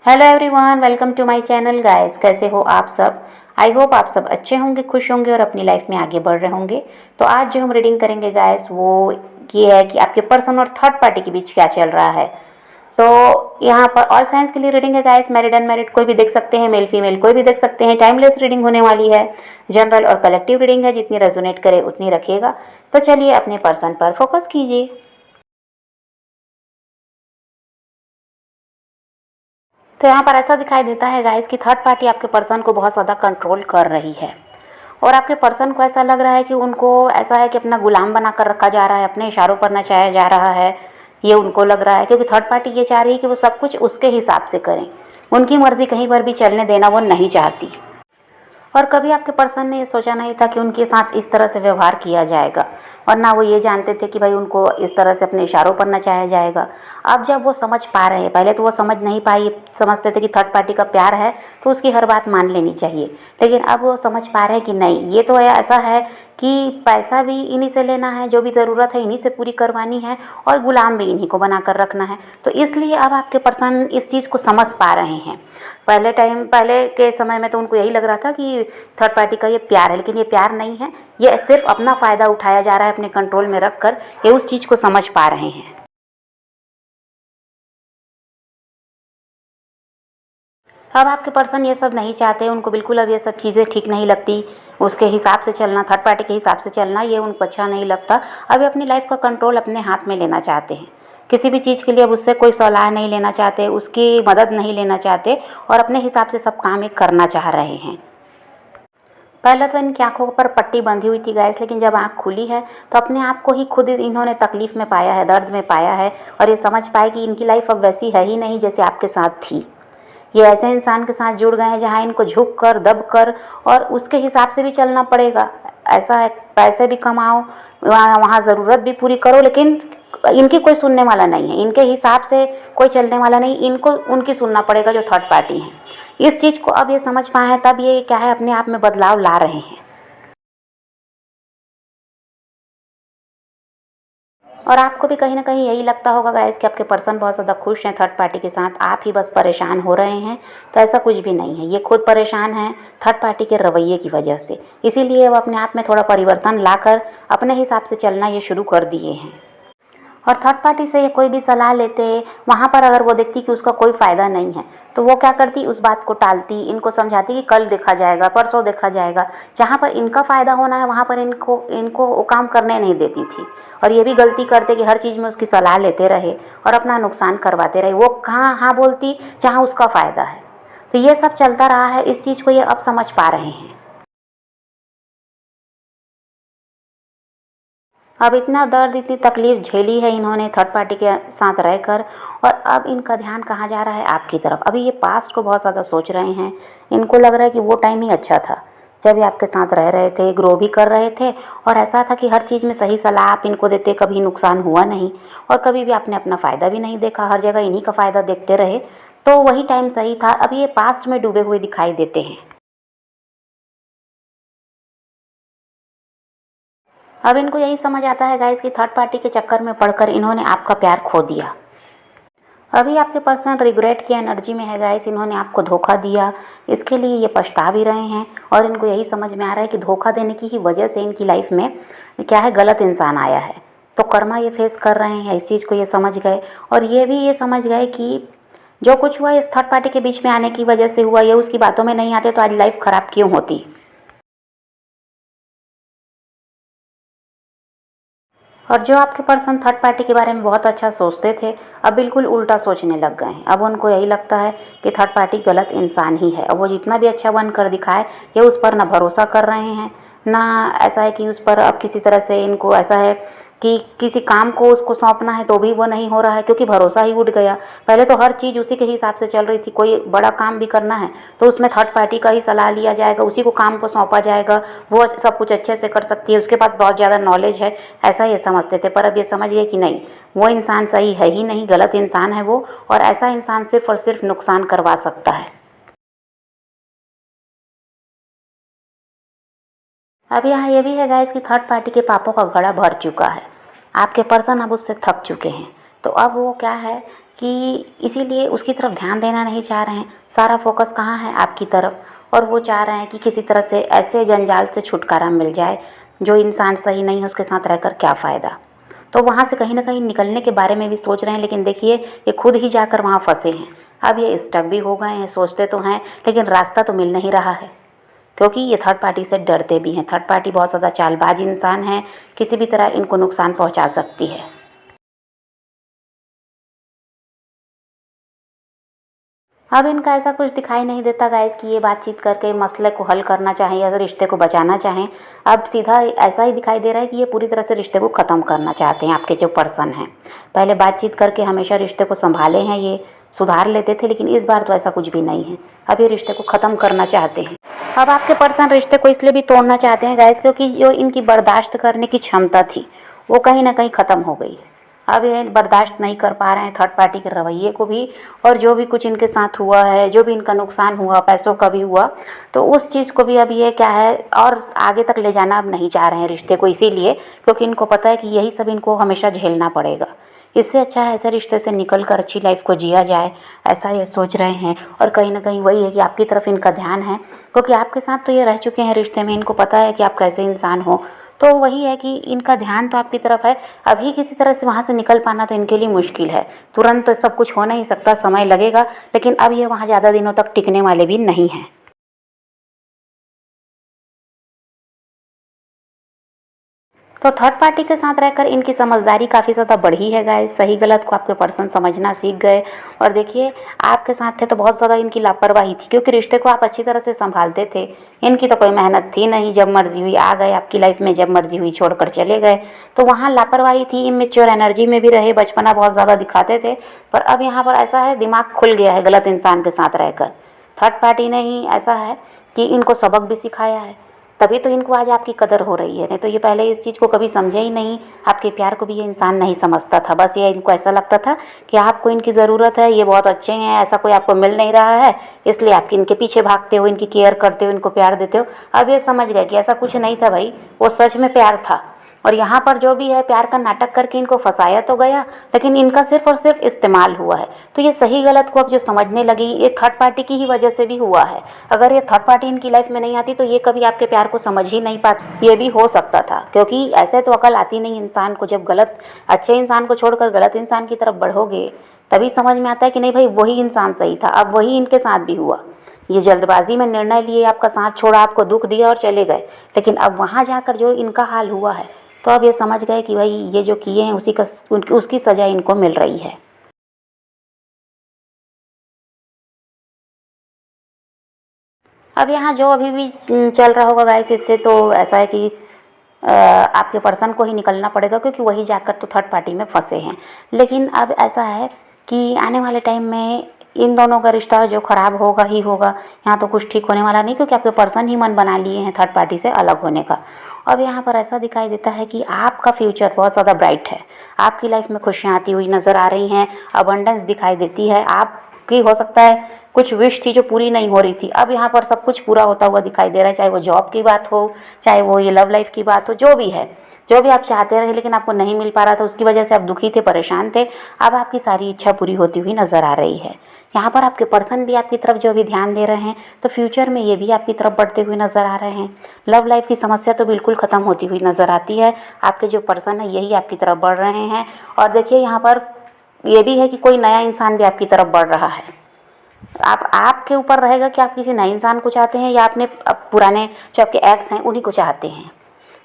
Hello everyone, welcome to my channel guys. कैसे हो आप सब? आई होप आप सब अच्छे होंगे, खुश होंगे और अपनी लाइफ में आगे बढ़ रहे होंगे। तो आज जो हम रीडिंग करेंगे गाइस वो ये है कि आपके पर्सन और थर्ड पार्टी के बीच क्या चल रहा है। तो यहाँ पर ऑल साइंस के लिए रीडिंग है गाइस। मैरिड अनमैरिड कोई भी देख सकते हैं, मेल फीमेल कोई भी देख सकते हैं। टाइमलेस रीडिंग होने वाली है। जनरल और कलेक्टिव रीडिंग है, जितनी रेजोनेट करे उतनी रखिएगा। तो चलिए अपने पर्सन पर फोकस कीजिए। तो यहाँ पर ऐसा दिखाई देता है गाइस कि थर्ड पार्टी आपके पर्सन को बहुत ज़्यादा कंट्रोल कर रही है। और आपके पर्सन को ऐसा लग रहा है कि उनको ऐसा है कि अपना गुलाम बना कर रखा जा रहा है, अपने इशारों पर नचाया जा रहा है। ये उनको लग रहा है क्योंकि थर्ड पार्टी ये चाह रही है कि वो सब कुछ उसके हिसाब से करें। उनकी मर्ज़ी कहीं पर भी चलने देना वो नहीं चाहती। और कभी आपके पर्सन ने ये सोचा नहीं था कि उनके साथ इस तरह से व्यवहार किया जाएगा, और ना वो ये जानते थे कि भाई उनको इस तरह से अपने इशारों पर नचाया जाएगा। अब जब वो समझ पा रहे हैं, पहले तो वो समझ नहीं पाई, समझते थे कि थर्ड पार्टी का प्यार है तो उसकी हर बात मान लेनी चाहिए। लेकिन अब वो समझ पा रहे हैं कि नहीं, ये तो ऐसा है कि पैसा भी इन्हीं से लेना है, जो भी ज़रूरत है इन्हीं से पूरी करवानी है, और गुलाम भी इन्हीं को बना कर रखना है। तो इसलिए अब आपके पर्सन इस चीज़ को समझ पा रहे हैं। पहले के समय में तो उनको यही लग रहा था कि थर्ड पार्टी का ये प्यार है, लेकिन ये प्यार नहीं है। ये सिर्फ अपना फ़ायदा उठाया जा रहा है अपने कंट्रोल में रख कर। ये उस चीज़ को समझ पा रहे हैं। अब आपके पर्सन ये सब नहीं चाहते, उनको बिल्कुल अब ये सब चीज़ें ठीक नहीं लगती। उसके हिसाब से चलना, थर्ड पार्टी के हिसाब से चलना, ये उनको अच्छा नहीं लगता। अब ये अपनी लाइफ का कंट्रोल अपने हाथ में लेना चाहते हैं। किसी भी चीज़ के लिए अब उससे कोई सलाह नहीं लेना चाहते, उसकी मदद नहीं लेना चाहते, और अपने हिसाब से सब काम ये करना चाह रहे हैं। पहले तो इनकी आंखों पर पट्टी बंधी हुई थी गैस, लेकिन जब आंख खुली है तो अपने आप को ही खुद इन्होंने तकलीफ़ में पाया है, दर्द में पाया है। और ये समझ पाए कि इनकी लाइफ अब वैसी है ही नहीं जैसे आपके साथ थी। ये ऐसे इंसान के साथ जुड़ गए हैं जहाँ इनको झुक कर, दब कर और उसके हिसाब से भी चलना पड़ेगा। ऐसा है, पैसे भी कमाओ, वहाँ वहाँ ज़रूरत भी पूरी करो, लेकिन इनकी कोई सुनने वाला नहीं है, इनके हिसाब से कोई चलने वाला नहीं। इनको उनकी सुनना पड़ेगा, जो थर्ड पार्टी हैं। इस चीज़ को अब ये समझ पाए हैं, तब ये क्या है, अपने आप में बदलाव ला रहे हैं। और आपको भी कहीं ना कहीं यही लगता होगा गाइस कि आपके पर्सन बहुत ज़्यादा खुश हैं थर्ड पार्टी के साथ, आप ही बस परेशान हो रहे हैं। तो ऐसा कुछ भी नहीं है, ये खुद परेशान हैं थर्ड पार्टी के रवैये की वजह से। इसीलिए वो अपने आप में थोड़ा परिवर्तन लाकर अपने हिसाब से चलना ये शुरू कर दिए हैं। और थर्ड पार्टी से ये कोई भी सलाह लेते, वहाँ पर अगर वो देखती कि उसका कोई फ़ायदा नहीं है तो वो क्या करती, उस बात को टालती, इनको समझाती कि कल देखा जाएगा, परसों देखा जाएगा। जहाँ पर इनका फ़ायदा होना है वहाँ पर इनको इनको वो काम करने नहीं देती थी। और ये भी गलती करते कि हर चीज़ में उसकी सलाह लेते रहे और अपना नुकसान करवाते रहे। वो कहाँ हाँ बोलती जहाँ उसका फ़ायदा है। तो ये सब चलता रहा है, इस चीज़ को ये अब समझ पा रहे हैं। अब इतना दर्द, इतनी तकलीफ़ झेली है इन्होंने थर्ड पार्टी के साथ रहकर, और अब इनका ध्यान कहाँ जा रहा है, आपकी तरफ। अभी ये पास्ट को बहुत ज़्यादा सोच रहे हैं। इनको लग रहा है कि वो टाइम ही अच्छा था जब ये आपके साथ रह रहे थे, ग्रो भी कर रहे थे, और ऐसा था कि हर चीज़ में सही सलाह आप इनको देते, कभी नुकसान हुआ नहीं, और कभी भी आपने अपना फ़ायदा भी नहीं देखा, हर जगह इन्हीं का फ़ायदा देखते रहे। तो वही टाइम सही था। अभी ये पास्ट में डूबे हुए दिखाई देते हैं। अब इनको यही समझ आता है गाइस कि थर्ड पार्टी के चक्कर में पड़कर इन्होंने आपका प्यार खो दिया। अभी आपके पर्सन रिग्रेट की एनर्जी में है गाइस, इन्होंने आपको धोखा दिया, इसके लिए ये पछता भी रहे हैं। और इनको यही समझ में आ रहा है कि धोखा देने की ही वजह से इनकी लाइफ में क्या है, गलत इंसान आया है। तो कर्मा ये फेस कर रहे हैं, इस चीज़ को ये समझ गए। और ये भी ये समझ गए कि जो कुछ हुआ इस थर्ड पार्टी के बीच में आने की वजह से हुआ, ये उसकी बातों में नहीं आते तो आज लाइफ ख़राब क्यों होती। और जो आपके पर्सन थर्ड पार्टी के बारे में बहुत अच्छा सोचते थे, अब बिल्कुल उल्टा सोचने लग गए हैं। अब उनको यही लगता है कि थर्ड पार्टी गलत इंसान ही है। अब वो जितना भी अच्छा बन कर दिखाए, ये उस पर ना भरोसा कर रहे हैं, ना ऐसा है कि उस पर अब किसी तरह से इनको ऐसा है कि किसी काम को उसको सौंपना है तो भी वो नहीं हो रहा है, क्योंकि भरोसा ही उठ गया। पहले तो हर चीज़ उसी के हिसाब से चल रही थी। कोई बड़ा काम भी करना है तो उसमें थर्ड पार्टी का ही सलाह लिया जाएगा, उसी को काम को सौंपा जाएगा, वो सब कुछ अच्छे से कर सकती है, उसके पास बहुत ज़्यादा नॉलेज है, ऐसा ये समझते थे। पर अब ये समझ गए कि नहीं, वो इंसान सही है ही नहीं, गलत इंसान है वो, और ऐसा इंसान सिर्फ और सिर्फ नुकसान करवा सकता है। अब यहाँ ये भी है गाइस कि थर्ड पार्टी के पापों का घड़ा भर चुका है। आपके पर्सन अब उससे थक चुके हैं। तो अब वो क्या है कि इसीलिए उसकी तरफ ध्यान देना नहीं चाह रहे हैं, सारा फोकस कहाँ है आपकी तरफ, और वो चाह रहे हैं कि किसी तरह से ऐसे जंजाल से छुटकारा मिल जाए, जो इंसान सही नहीं है उसके साथ रहकर क्या फ़ायदा। तो वहाँ से कहीं ना कहीं निकलने के बारे में भी सोच रहे हैं, लेकिन देखिए ये खुद ही जाकर वहाँ फंसे हैं। अब ये स्टक भी हो गए हैं, सोचते तो हैं लेकिन रास्ता तो मिल नहीं रहा है, क्योंकि ये थर्ड पार्टी से डरते भी हैं। थर्ड पार्टी बहुत ज़्यादा चालबाज इंसान है, किसी भी तरह इनको नुकसान पहुंचा सकती है। अब इनका ऐसा कुछ दिखाई नहीं देता गाइस कि ये बातचीत करके मसले को हल करना चाहें या रिश्ते को बचाना चाहें। अब सीधा ऐसा ही दिखाई दे रहा है कि ये पूरी तरह से रिश्ते को ख़त्म करना चाहते हैं। आपके जो पर्सन हैं, पहले बातचीत करके हमेशा रिश्ते को संभाले हैं, ये सुधार लेते थे, लेकिन इस बार तो ऐसा कुछ भी नहीं है। अब ये रिश्ते को ख़त्म करना चाहते हैं। अब आपके पर्सन रिश्ते को इसलिए भी तोड़ना चाहते हैं गाइस, क्योंकि जो इनकी बर्दाश्त करने की क्षमता थी वो कहीं ना कहीं ख़त्म हो गई है। अब ये बर्दाश्त नहीं कर पा रहे हैं थर्ड पार्टी के रवैये को भी, और जो भी कुछ इनके साथ हुआ है, जो भी इनका नुकसान हुआ, पैसों का भी हुआ, तो उस चीज़ को भी अब ये क्या है और आगे तक ले जाना अब नहीं चाह रहे हैं रिश्ते को, इसीलिए क्योंकि इनको पता है कि यही सब इनको हमेशा झेलना पड़ेगा। इससे अच्छा है ऐसे रिश्ते से निकल कर अच्छी लाइफ को जिया जाए, ऐसा ये सोच रहे हैं। और कहीं ना कहीं वही है कि आपकी तरफ इनका ध्यान है, क्योंकि आपके साथ तो ये रह चुके हैं रिश्ते में, इनको पता है कि आप कैसे इंसान हो। तो वही है कि इनका ध्यान तो आपकी तरफ है। अभी किसी तरह से वहाँ से निकल पाना तो इनके लिए मुश्किल है, तुरंत तो सब कुछ हो नहीं सकता, समय लगेगा, लेकिन अब ये वहाँ ज़्यादा दिनों तक टिकने वाले भी नहीं हैं। तो थर्ड पार्टी के साथ रहकर इनकी समझदारी काफ़ी ज़्यादा बढ़ी है गाइस, सही गलत को आपके पर्सन समझना सीख गए। और देखिए आपके साथ थे तो बहुत ज़्यादा इनकी लापरवाही थी, क्योंकि रिश्ते को आप अच्छी तरह से संभालते थे। इनकी तो कोई मेहनत थी नहीं, जब मर्जी हुई आ गए आपकी लाइफ में, जब मर्जी हुई छोड़कर चले गए। तो वहाँ लापरवाही थी, इमेच्योर एनर्जी में भी रहे, बचपना बहुत ज़्यादा दिखाते थे। पर अब यहाँ पर ऐसा है, दिमाग खुल गया है गलत इंसान के साथ रहकर। थर्ड पार्टी ने ही ऐसा है कि इनको सबक भी सिखाया है, तभी तो इनको आज आपकी कदर हो रही है। नहीं तो ये पहले इस चीज़ को कभी समझे ही नहीं, आपके प्यार को भी ये इंसान नहीं समझता था। बस ये इनको ऐसा लगता था कि आपको इनकी ज़रूरत है, ये बहुत अच्छे हैं, ऐसा कोई आपको मिल नहीं रहा है, इसलिए आप इनके पीछे भागते हो, इनकी केयर करते हो, इनको प्यार देते हो। अब ये समझ गए कि ऐसा कुछ नहीं था भाई, वो सच में प्यार था। और यहाँ पर जो भी है प्यार का नाटक करके इनको फंसाया तो गया, लेकिन इनका सिर्फ और सिर्फ इस्तेमाल हुआ है। तो ये सही गलत को अब जो समझने लगी, ये थर्ड पार्टी की ही वजह से भी हुआ है। अगर ये थर्ड पार्टी इनकी लाइफ में नहीं आती तो ये कभी आपके प्यार को समझ ही नहीं पाती। ये भी हो सकता था, क्योंकि ऐसे तो अकल आती नहीं इंसान को, जब गलत अच्छे इंसान को छोड़कर गलत इंसान की तरफ बढ़ोगे तभी समझ में आता है कि नहीं भाई वही इंसान सही था। अब वही इनके साथ भी हुआ, ये जल्दबाजी में निर्णय लिए, आपका साथ छोड़ा, आपको दुख दिया और चले गए। लेकिन अब वहाँ जाकर जो इनका हाल हुआ है, तो अब ये समझ गए कि भाई ये जो किए हैं उसकी सज़ा इनको मिल रही है। अब यहाँ जो अभी भी चल रहा होगा गाइस, इससे तो ऐसा है कि आपके पर्सन को ही निकलना पड़ेगा, क्योंकि वही जाकर तो थर्ड पार्टी में फंसे हैं। लेकिन अब ऐसा है कि आने वाले टाइम में इन दोनों का रिश्ता जो ख़राब होगा ही होगा, यहाँ तो कुछ ठीक होने वाला नहीं, क्योंकि आपके पर्सन ही मन बना लिए हैं थर्ड पार्टी से अलग होने का। अब यहाँ पर ऐसा दिखाई देता है कि आपका फ्यूचर बहुत ज़्यादा ब्राइट है, आपकी लाइफ में खुशियाँ आती हुई नज़र आ रही हैं, अबंडेंस दिखाई देती है। आपकी हो सकता है कुछ विश थी जो पूरी नहीं हो रही थी, अब यहाँ पर सब कुछ पूरा होता हुआ दिखाई दे रहा है, चाहे वो जॉब की बात हो, चाहे वो ये लव लाइफ की बात हो, जो भी है, जो भी आप चाहते रहे लेकिन आपको नहीं मिल पा रहा था, उसकी वजह से आप दुखी थे, परेशान थे। अब आपकी सारी इच्छा पूरी होती हुई नज़र आ रही है। यहाँ पर आपके पर्सन भी आपकी तरफ जो भी ध्यान दे रहे हैं, तो फ्यूचर में ये भी आपकी तरफ बढ़ते हुए नज़र आ रहे हैं। लव लाइफ की समस्या तो बिल्कुल ख़त्म होती हुई नज़र आती है, आपके जो पर्सन है यही आपकी तरफ बढ़ रहे हैं। और देखिए यहाँ पर ये भी है कि कोई नया इंसान भी आपकी तरफ बढ़ रहा है। आपके ऊपर रहेगा कि आप किसी नए इंसान को चाहते हैं या अपने पुराने जो आपके एक्स हैं उन्हीं को चाहते हैं।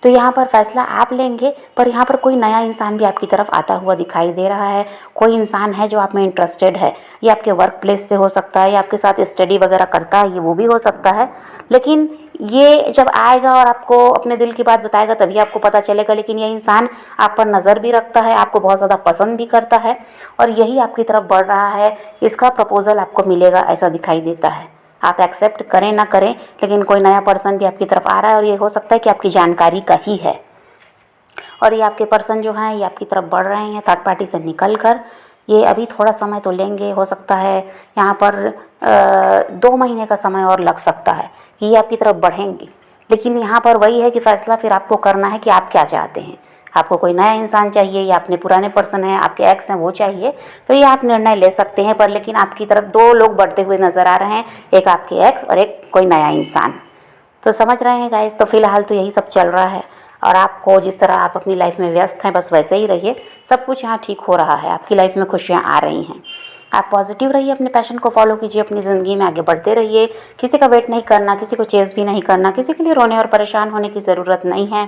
तो यहाँ पर फैसला आप लेंगे, पर यहाँ पर कोई नया इंसान भी आपकी तरफ आता हुआ दिखाई दे रहा है। कोई इंसान है जो आप में इंटरेस्टेड है, ये आपके वर्क प्लेस से हो सकता है या आपके साथ स्टडी वगैरह करता है, ये वो भी हो सकता है। लेकिन ये जब आएगा और आपको अपने दिल की बात बताएगा तभी आपको पता चलेगा। लेकिन ये इंसान आप पर नज़र भी रखता है, आपको बहुत ज़्यादा पसंद भी करता है और यही आपकी तरफ बढ़ रहा है। इसका प्रपोजल आपको मिलेगा ऐसा दिखाई देता है, आप एक्सेप्ट करें ना करें, लेकिन कोई नया पर्सन भी आपकी तरफ आ रहा है और ये हो सकता है कि आपकी जानकारी का ही है। और ये आपके पर्सन जो हैं ये आपकी तरफ बढ़ रहे हैं थर्ड पार्टी से निकल कर। ये अभी थोड़ा समय तो लेंगे, हो सकता है यहाँ पर 2 महीने का समय और लग सकता है कि ये आपकी तरफ बढ़ेंगे। लेकिन यहाँ पर वही है कि फ़ैसला फिर आपको करना है कि आप क्या चाहते हैं। आपको कोई नया इंसान चाहिए या अपने पुराने पर्सन हैं, आपके एक्स हैं, वो चाहिए, तो ये आप निर्णय ले सकते हैं। पर लेकिन आपकी तरफ 2 लोग बढ़ते हुए नज़र आ रहे हैं, एक आपके एक्स और एक कोई नया इंसान। तो समझ रहे हैं गाइस, तो फिलहाल तो यही सब चल रहा है। और आपको जिस तरह आप अपनी लाइफ में व्यस्त हैं बस वैसे ही रहिए, सब कुछ यहाँ ठीक हो रहा है, आपकी लाइफ में खुशियाँ आ रही हैं। आप पॉजिटिव रहिए, अपने पैशन को फॉलो कीजिए, अपनी ज़िंदगी में आगे बढ़ते रहिए। किसी का वेट नहीं करना, किसी को चेज़ भी नहीं करना, किसी के लिए रोने और परेशान होने की ज़रूरत नहीं है।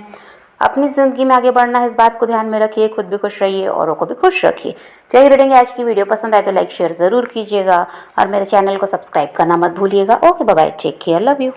अपनी ज़िंदगी में आगे बढ़ना है, इस बात को ध्यान में रखिए, खुद भी खुश रहिए, औरों को भी खुश रखिए। तो यही रीडिंग आज की वीडियो पसंद आए तो लाइक शेयर ज़रूर कीजिएगा और मेरे चैनल को सब्सक्राइब करना मत भूलिएगा। Okay bye bye, take care, love you.